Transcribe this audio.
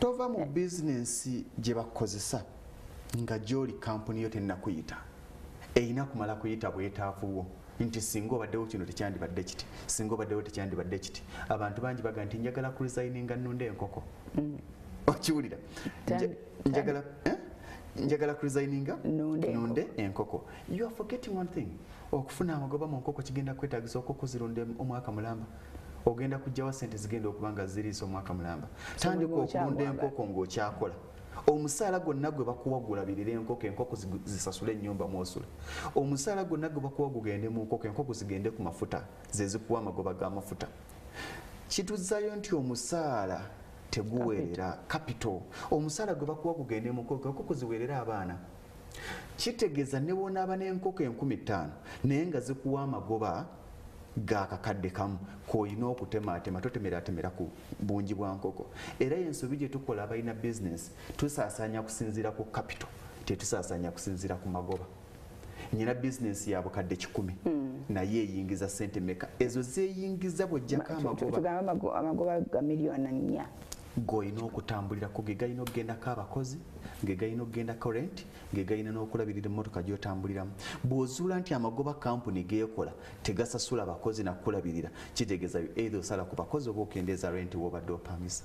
tova mu business gye bakozesa nga gyoli company yo tennakuyita erina kumala kuyita bwetaavuwo nti singa obaddewo kino tekyandibadde kiti singa obaddewo tekyandibadde kiti abantu bangi baga nti njagala ku resigninga nnunde enkoko okiwulira njagala ku resigninga nnunde enkoko. You are forgetting one thing, okufuna amagoba mu nkoko kigenda kwetaagisa okoko zirunde omwaka mulamba ogenda kujjawa sente zigenda okubanga ziriisa omwaka mulamba. Tandika okulunda enkoko ng'okyakola omusaala gwonna gwe bakuwa gulabirira enkoko enkoko zisasule ennyumba mwosula omusaala gwonna gwe bakuwa gugende mu nkoko enkoko zigende ku mafuta ze zikuwa amagoba g'amafuta. Kituzzayo nti omusaala teguweerera capital omusaala gwe bakuwa gugende mu nkoko enkoko ziweerera abaana. Kitegeeza ne wonaaba n'enkoko 50,000 naye nga zikuwa amagoba g'akakadde kamu k'olina okutematema totemeratemera ku bungi bwa nkoko. Era ensobi gye tukola abalina business tusaasaanya kusinziira ku capital tetusaasaanya kusinziira ku magoba. Nyina business ya bukadde 10 naye eyingiza sente meka ezo zeeyingiza bw'ojjako amagoba ga miliyoni 4 goyina okutambulirako ge galina okugendako abakozi ge galina okugendako rent ge galina n'okulabirira emmotoka gy'otambuliramu. Bw'ozuula nti amagoba kampuni geekola tegasasula bakozi nakulabirira kitegeeza either osala ku bakozi oba okendeeza rent w'obadde opangisa.